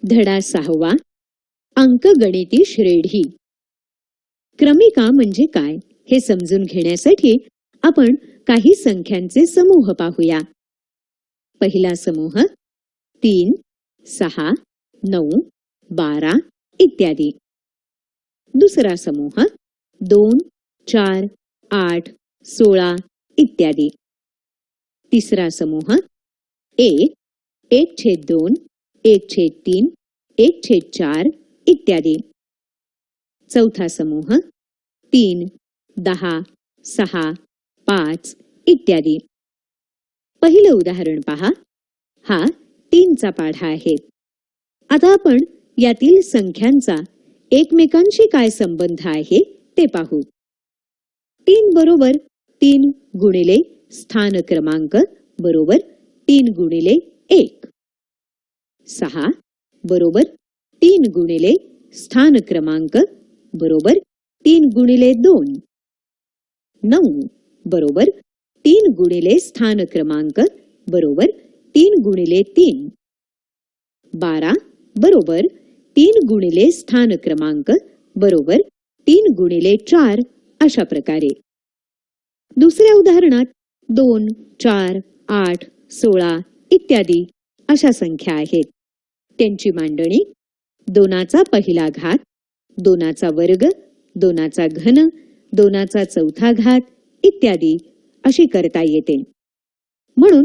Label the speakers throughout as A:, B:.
A: धडा 6वा अंकगणिती श्रेणी. क्रमिका म्हणजे काय हे समजून घेण्यासाठी आपण काही संख्यांचे समूह पाहूया. पहिला समूह 3, 6, 9, 12 इत्यादी. दुसरा समूह 2, 4, 8, 16 इत्यादी. तिसरा समूह 1, 1/2, 1/3, 1/4 इत्यादी. चौथा समूह 3, 10, 6, 5 इत्यादी. पहिलं उदाहरण पहा. हा 3चा पाढा आहे. आता आपण यातील संख्यांचा एकमेकांशी काय संबंध आहे ते पाहू. 3 बरोबर 3 गुणिले स्थान क्रमांक बरोबर 3 गुणिले 1. 6 बरोबर 3 गुणिले स्थान क्रमांक बरोबर 3 गुणिले 2. 9 बरोबर 3 गुणिले स्थान क्रमांक बरोबर 3 गुणिले 3. 12 बरोबर 3 गुणिले स्थान क्रमांक बरोबर 3 गुणिले 4 अशा प्रकारे. दुसऱ्या उदाहरणात 2, 4, 8, 16 इत्यादी अशा संख्या आहेत. त्यांची मांडणी 2चा पहिला घात, 2चा वर्ग, 2चा घन, 2चा चौथा घात इत्यादी अशी करता येते. म्हणून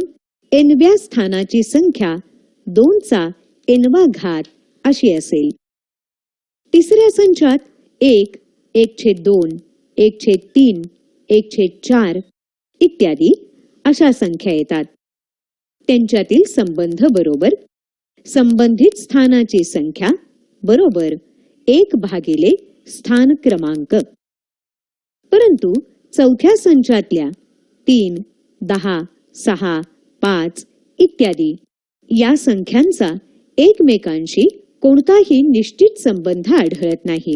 A: nव्या स्थानाची संख्या 2चा nवा घात अशी असेल. तिसऱ्या संचात 1, 1/2, 1/3, 1/4 इत्यादी अशा संख्या येतात. त्यांच्यातील संबंध बरोबर संबंधित स्थानाची संख्या बरोबर 1 भागिले स्थान क्रमांक. परंतु चौथ्या संचातल्या 3, 10, 6, 5 इत्यादी या संख्यांचा एकमेकांशी कोणताही निश्चित संबंध आढळत नाही.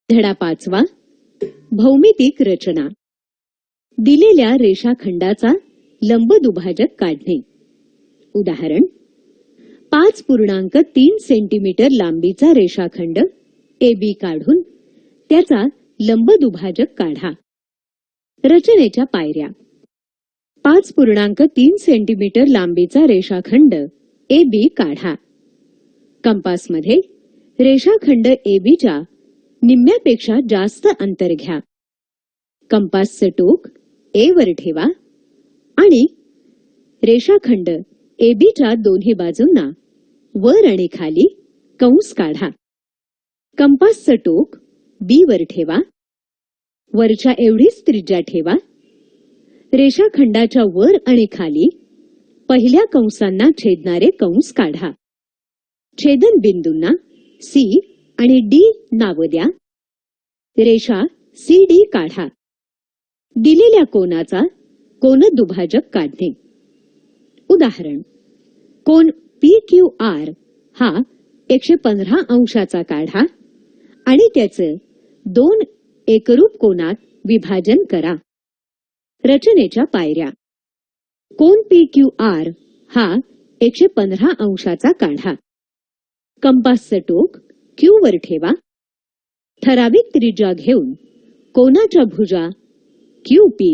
A: धडा 5वा भौमितिक रचना. दिलेल्या रेषाखंडाचा लंबदुभाजक काढणे. उदाहरण 5.3 सेंटीमीटर लांबीचा रेषाखंड AB काढून त्याचा लंबदुभाजक काढा. रचनेच्या पायऱ्या. 5.3 सेंटीमीटर लांबीचा रेषाखंड AB काढा. कंपासमध्ये रेषाखंड ABच्या निम्म्यापेक्षा जास्त अंतर घ्या. कंपासचं टोक A वर ठेवा आणि रेषाखंड ABच्या दोन्ही बाजूंना वर आणि खाली कंस काढा. कंपासचं टोक B वर ठेवा. वरच्या एवढीच त्रिज्या ठेवा. रेषाखंडाच्या वर आणि खाली पहिल्या कंसांना छेदणारे कंस काढा. छेदन बिंदूंना C आणि D नाव द्या. रेषा CD काढा. दिलेल्या कोनाचा कोनदुभाजक काढणे. उदाहरण कोन PQR हा 115 अंशाचा काढा आणि त्याचे 2 एकरूप कोनात विभाजन करा. रचनेच्या पायऱ्या. कोन PQR हा 115 अंशाचा काढा. कंपासचं टोक Q वर ठेवा. ठराविक त्रिज्या घेऊन कोनाच्या भुजा QP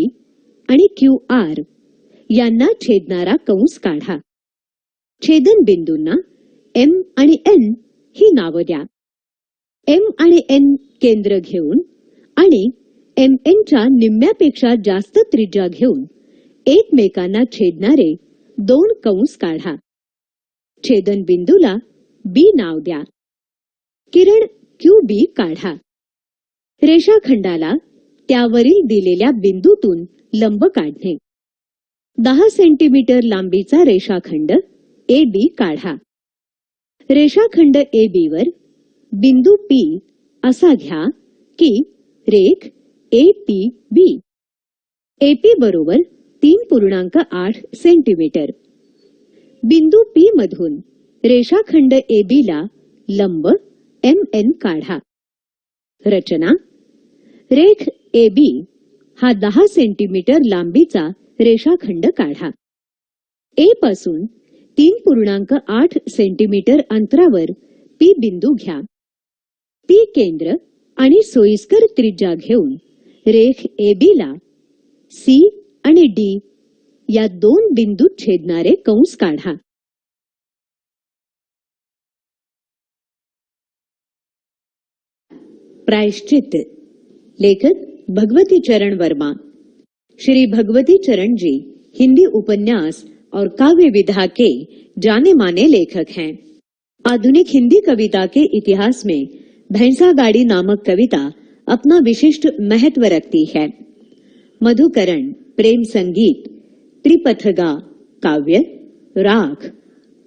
A: आणि QR यांना छेदणारा कंस काढा. छेदन बिंदूंना M आणि N ही नाव द्या. M आणि N केंद्र घेऊन आणि MN च्या निम्म्यापेक्षा जास्त त्रिज्या घेऊन एकमेकांना छेदणारे 2 कंस काढा. छेदन बिंदूला B नाव द्या. किरण QB काढा. रेषाखंडाला त्यावरील दिलेल्या बिंदूतून लंब काढणे. 10 सेंटीमीटर लांबीचा रेषाखंड AB काढा. रेषाखंड AB वर बिंदू P असा घ्या की रेख APB. AP बरोबर 3.8 सेंटीमीटर. बिंदू P मधून रेषाखंड AB ला लंब MN काढा. रचना रेख AB हा 10 सेंटीमीटर लांबीचा रेषाखंड काढा. A पासून 3.8 सेंटीमीटर अंतरावर P बिंदू घ्या. P केंद्र आणि सोयीस्कर त्रिज्या घेऊन रेख AB ला C आणि D या दोन बिंदूत छेदणारे कंस काढा. प्रायश्चित. लेखक भगवती चरण वर्मा. श्री भगवती चरण जी हिंदी उपन्यास और काव्य विधा के जाने माने लेखक हैं. आधुनिक हिंदी कविता के इतिहास में भैंसा गाड़ी नामक कविता अपना विशिष्ट महत्व रखती है. मधुकरण, प्रेम संगीत, त्रिपथगा काव्य, राग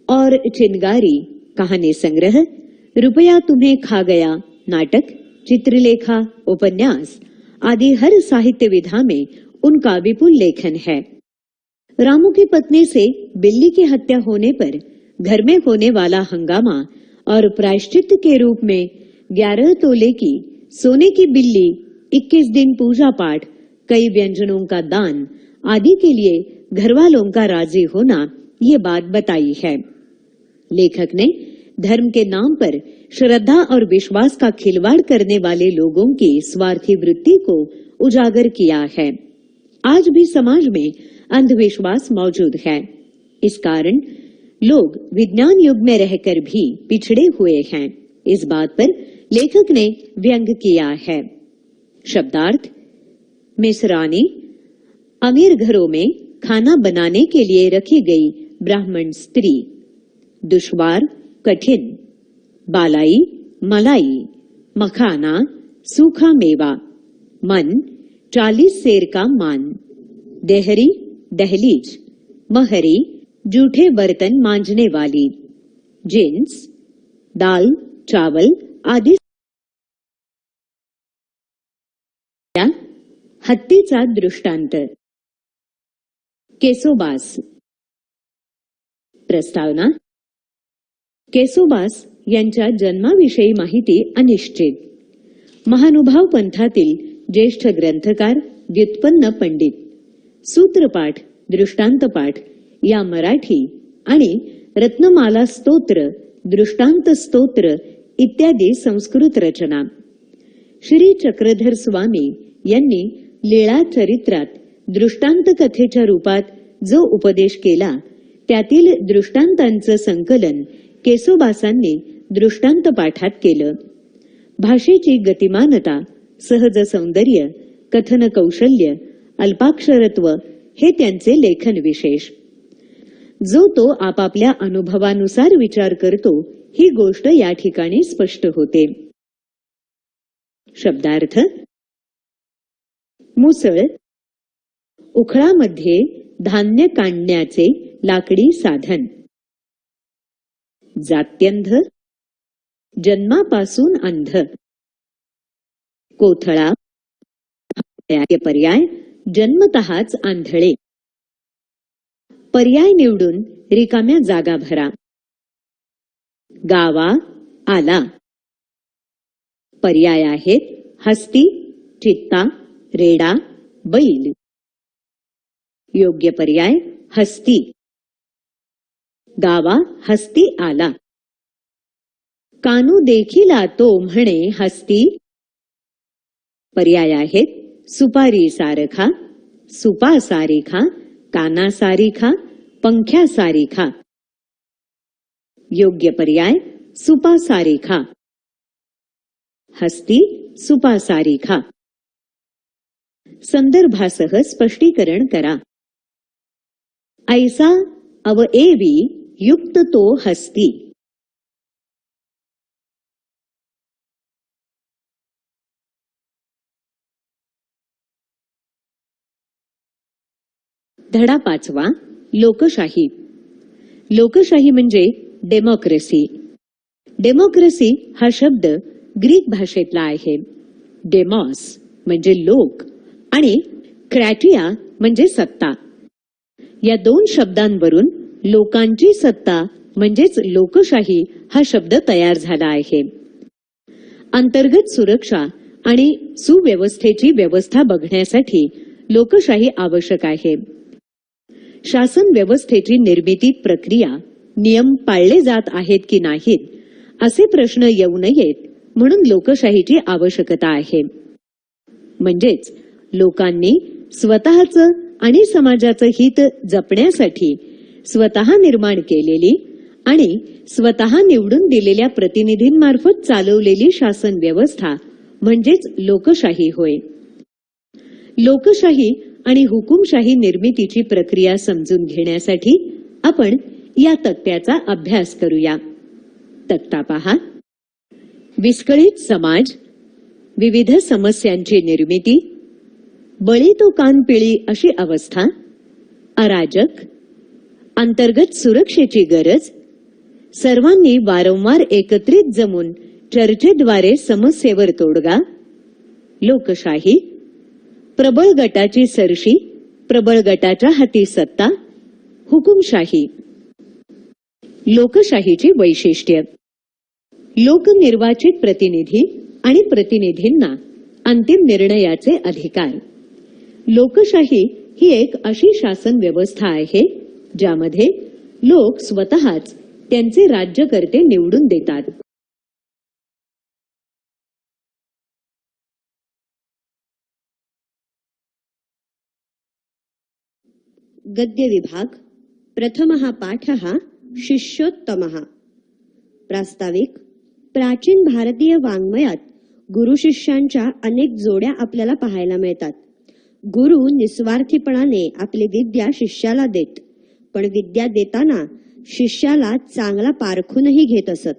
A: और चिनगारी कहानी संग्रह, रुपया तुम्हें खा गया नाटक, चित्रलेखा, उपन्यास आदि हर साहित्य विधा में उनका विपुल लेखन है. रामू की पत्नी से बिल्ली की हत्या होने पर घर में होने वाला हंगामा और प्रायश्चित के रूप में 11 तोले की सोने की बिल्ली, 21 दिन पूजा पाठ, कई व्यंजनों का दान आदि के लिए घरवालों का राजी होना, ये बात बताई है. लेखक ने धर्म के नाम पर श्रद्धा और विश्वास का खिलवाड़ करने वाले लोगों की स्वार्थी वृत्ति को उजागर किया है. आज भी समाज में अंधविश्वास मौजूद है. इस कारण लोग विज्ञान युग में रहकर भी पिछड़े हुए हैं. इस बात पर लेखक ने व्यंग किया है. शब्दार्थ: मिसरानी, अमीर घरों में खाना बनाने के लिए रखी गई ब्राह्मण स्त्री. दुश्वार, कठिन. बालाई, मलाई. मखाना, सूखा मेवा. मन, 40 सेर का मान. देहरी, दहलीज. महरी, जूठे बर्तन मांजने वाली. जिन्स, दाल, चावल आदि. हत्तीचा दृष्टांत. केसोबास. प्रस्तावना. केसोबास यांच्या जन्माविषयी माहिती अनिश्चित. महानुभाव पंथातील ज्येष्ठ ग्रंथकार, व्युत्पन्न पंडित. सूत्रपाठ, दृष्टांतपाठ या मराठी आणि रत्नमाला स्तोत्र, दृष्टांत स्तोत्र इत्यादी संस्कृत रचना. श्री चक्रधर स्वामी यांनी लीळा चरित्रात दृष्टांत कथेच्या रूपात जो उपदेश केला, त्यातील दृष्टांतांचं संकलन केसोबासांनी दृष्टांत पाठात केलं. भाषेची गतिमानता, सहज सौंदर्य, कथन कौशल्य, अल्पाक्षरत्व हे त्यांचे लेखन विशेष. जो तो आपापल्या अनुभवानुसार विचार करतो, ही गोष्ट या ठिकाणी स्पष्ट होते. शब्दार्थ: मुसळ, उखळामध्ये धान्य काढण्याचे लाकडी साधन. जात्यंध, जन्मापासून अंध. कोथळा, पर्याय जन्मतःच आंधळे. पर्याय निवडून रिकाम्या जागा भरा. गावा, आला. पर्याय आहेत हस्ती, चित्ता, रेडा, बैल. योग्य पर्याय हस्ती. गावा, हस्ती आला. कानू देखिला तो म्हणे हस्ती. पर्याय आहेत सुपारी सारखा, सुपा सारिखा, काना सारिखा, पंख्या सारिखा. योग्य पर्याय सुपा सारिखा. हस्ती, सुपा सारिखा. संदर्भासह स्पष्टीकरण करा. ऐसा अवएवी युक्त तो हस्ती. धडा 5वा. लोकशाही. लोकशाही म्हणजे डेमोक्रेसी. डेमोक्रेसी हा शब्द ग्रीक भाषेतला आहे. डेमॉस म्हणजे लोक आणि क्रॅटिया म्हणजे सत्ता. या दोन शब्दांवरून लोकांची सत्ता म्हणजेच लोकशाही हा शब्द तयार झाला आहे. अंतर्गत सुरक्षा आणि सुव्यवस्थेची व्यवस्था बघण्यासाठी लोकशाही आवश्यक आहे. शासन व्यवस्थेची निर्मिती प्रक्रिया नियम पाळले जात आहेत की नाहीत असे प्रश्न येऊ नयेत म्हणून लोकशाहीची आवश्यकता आहे. म्हणजेच लोकांनी स्वतःचं आणि समाजाचं हित जपण्यासाठी स्वतः निर्माण केलेली आणि स्वतः निवडून दिलेल्या प्रतिनिधींमार्फत चालवलेली शासन व्यवस्था म्हणजेच लोकशाही होय. लोकशाही आणि हुकुमशाही निर्मितीची प्रक्रिया समजून घेण्यासाठी आपण या तक्त्याचा अभ्यास करूया. तक्ता पहा. विस्कळीत समाज, विविध समस्यांची निर्मिती, बळी तो कान पिळी अशी अवस्था, अराजक, अंतर्गत सुरक्षेची गरज, सर्वांनी वारंवार एकत्रित जमून चर्चेद्वारे समस्येवर तोडगा, लोकशाही, प्रबळ गटाची सरशी, प्रबळ गटाच्या हाती सत्ता, हुकुमशाही. लोकशाहीची वैशिष्ट्य. लोकनिर्वाचित प्रतिनिधी आणि प्रतिनिधींना अंतिम निर्णयाचे अधिकार. लोकशाही ही एक अशी शासन व्यवस्था आहे ज्यामध्ये लोक स्वतःच त्यांचे राज्यकर्ते निवडून देतात.
B: गद्य विभाग. प्रथमः पाठः शिष्योत्तमः. प्रास्ताविक. प्राचीन भारतीय वाङ्मयात गुरु शिष्यांच्या अनेक जोड्या आपल्याला पाहायला मिळतात. गुरु निस्वार्थीपणाने आपली विद्या शिष्याला देत, पण विद्या देताना शिष्याला चांगला पारखूनही घेत असत.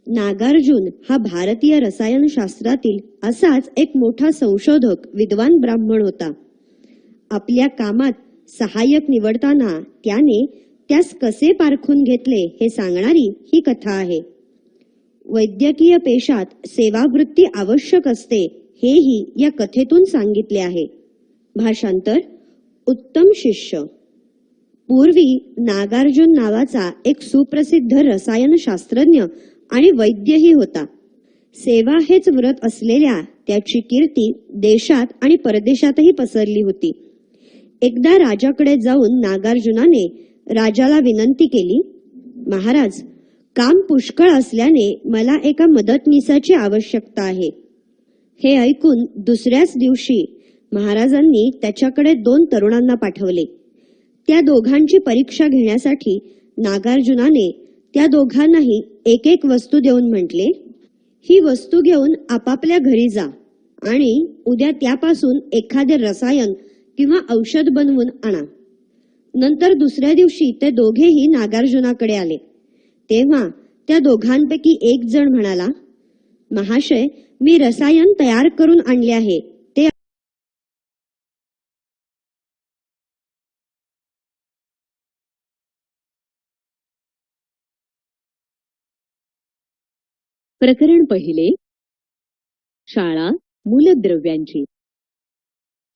B: नागार्जुन हा भारतीय रसायनशास्त्रातील असाच एक मोठा संशोधक विद्वान ब्राह्मण होता. आपल्या कामात सहाय्यक निवडताना त्याने त्यास कसे पारखून घेतले हे सांगणारी ही कथा आहे. वैद्यकीय पेशात सेवावृत्ती आवश्यक असते हेही या कथेतून सांगितले आहे. भाषांतर. उत्तम शिष्य. पूर्वी नागार्जुन नावाचा एक सुप्रसिद्ध रसायनशास्त्रज्ञ आणि वैद्यही होता. सेवा हेच व्रत असलेल्या त्याची कीर्ती देशात आणि परदेशातही पसरली होती. एकदा राजाकडे जाऊन नागार्जुनाने राजाला विनंती केली, महाराज, काम पुष्कळ असल्याने मला एका मदतनीसाची आवश्यकता आहे. हे ऐकून दुसऱ्याच दिवशी महाराजांनी त्याच्याकडे 2 तरुणांना पाठवले. त्या दोघांची परीक्षा घेण्यासाठी नागार्जुनाने त्या दोघांनाही एक एक वस्तू देऊन म्हटले, ही वस्तू घेऊन आपापल्या घरी जा आणि उद्या त्यापासून एखादे रसायन किंवा औषध बनवून आणा. नंतर दुसऱ्या दिवशी ते दोघेही नागार्जुनाकडे आले. तेव्हा त्या दोघांपैकी एक जण म्हणाला, महाशय, मी रसायन तयार करून आणले आहे. ते
A: प्रकरण पहिले. शाळा मूलद्रव्यांची.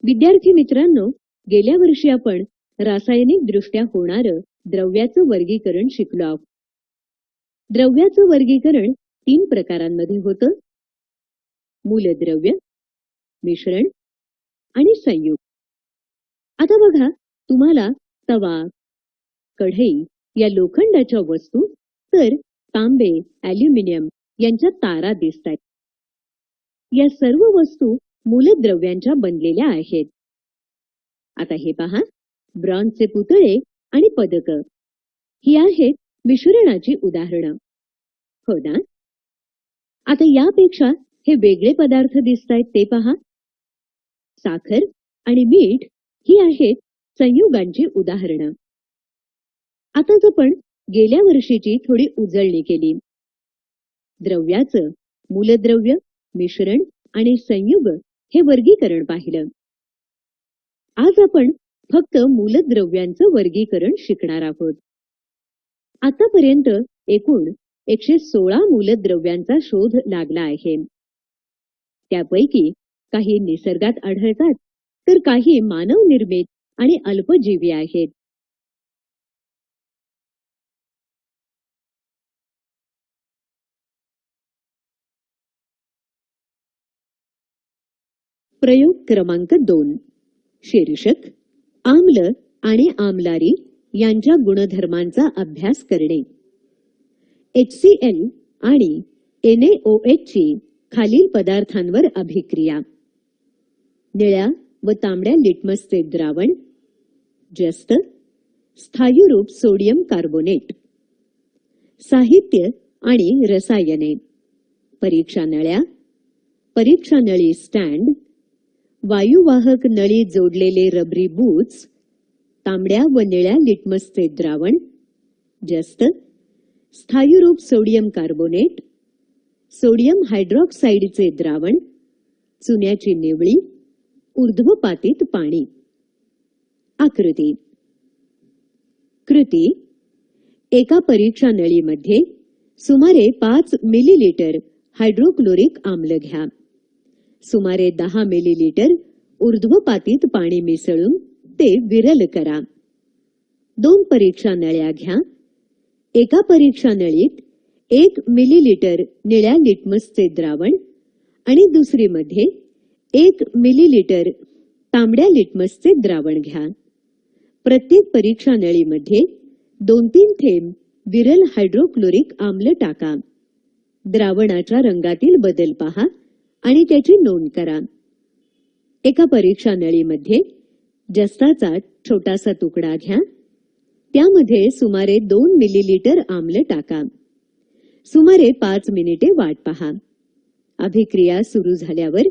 A: विद्यार्थी मित्रांनो, गेल्या वर्षी आपण रासायनिक दृष्ट्या होणारं द्रव्याचं वर्गीकरण शिकलो आहोत. द्रव्याचं वर्गीकरण 3 प्रकारांमध्ये होतं: मूलद्रव्य, मिश्रण आणि संयुग. आता बघा, तुम्हाला तवा, कढई या लोखंडाच्या वस्तू तर तांबे, ॲल्युमिनियम यांच्या तारा दिसतात. या सर्व वस्तू मूलद्रव्यांच्या बनलेल्या आहेत. आता हे पहा, ब्रॉन्झचे पुतळे आणि पदक ही आहेत मिश्रणाची उदाहरणं. हो ना? आता यापेक्षा हे वेगळे पदार्थ दिसतायत ते पहा. साखर आणि मीठ ही आहेत संयुगांची उदाहरणं. आताच आपण गेल्या वर्षीची थोडी उजळणी केली. द्रव्याचं मूलद्रव्य, मिश्रण आणि संयुग हे वर्गीकरण पाहिलं. आज आपण फक्त मूलद्रव्यांचं वर्गीकरण शिकणार आहोत. आतापर्यंत एकूण 116 मूलद्रव्यांचा शोध लागला आहे. त्यापैकी काही निसर्गात आढळतात तर काही मानवनिर्मित आणि अल्पजीवी आहेत. प्रयोग क्रमांक 2 शीर्षक आम्ल आणि आम्लारी यांच्या गुणधर्मांचा अभ्यास करणे. HCl आणि NaOH ची खालील पदार्थांवर अभिक्रिया. निळ्या व तांबड्या लिटमसचे द्रावण. जस्त स्थायूरूप सोडियम कार्बोनेट. साहित्य आणि रसायने. परीक्षा नळ्या, परीक्षा नळी स्टँड, वायुवाहक नळी जोडलेले रबरी बूट्स, तांबड्या व निळ्या लिटमसचे द्रावण, जस्त स्थायूरूप सोडियम कार्बोनेट, सोडियम हायड्रॉक्साईडचे द्रावण, चुन्याची निवळी, ऊर्ध्वपातीत पाणी. आकृती. कृती. एका परीक्षा नळीमध्ये सुमारे 5 मिलीलिटर हायड्रोक्लोरिक आम्ल घ्या. सुमारे 10 मिलीलिटर ऊर्ध्वपातीत पाणी मिसळून ते विरल करा. 2 परीक्षा नळ्या घ्या. एका परीक्षा नळीत 1 मिलीलिटर निळ्या लिटमसचे द्रावण आणि दुसरीमध्ये 1 मिलीलिटर तांबड्या लिटमसचे द्रावण घ्या. प्रत्येक परीक्षा नळीमध्ये 2-3 थेंब विरल हायड्रोक्लोरिक आम्ल टाका. द्रावणाच्या रंगातील बदल पहा आणि त्याची नोंद करा. एका परीक्षा नळीमध्ये जस्ताचा छोटासा तुकडा घ्या. त्यामध्ये सुमारे 2 मिलीलिटर आम्ल टाका. सुमारे 5 मिनिटे वाट पहा. अभिक्रिया सुरू झाल्यावर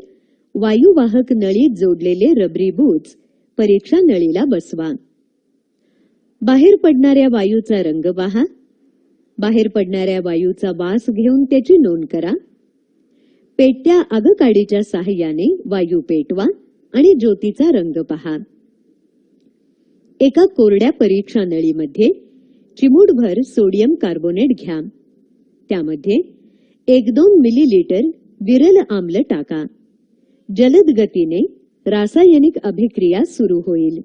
A: वायुवाहक नळीत जोडलेले रबरी बूट्स परीक्षा नळीला बसवा. बाहेर पडणाऱ्या वायूचा रंग पहा. बाहेर पडणाऱ्या वायूचा वास घेऊन त्याची नोंद करा. पेटत्या आगकाडीच्या साहाय्याने वायू पेटवा आणि ज्योतीचा रंग पहा. एका कोरड्या परीक्षा नळीमध्ये चिमूटभर सोडियम कार्बोनेट घ्या. त्यामध्ये 1-2 मिलीलिटर विरल आम्ल टाका. जलद गतीने रासायनिक अभिक्रिया सुरू होईल.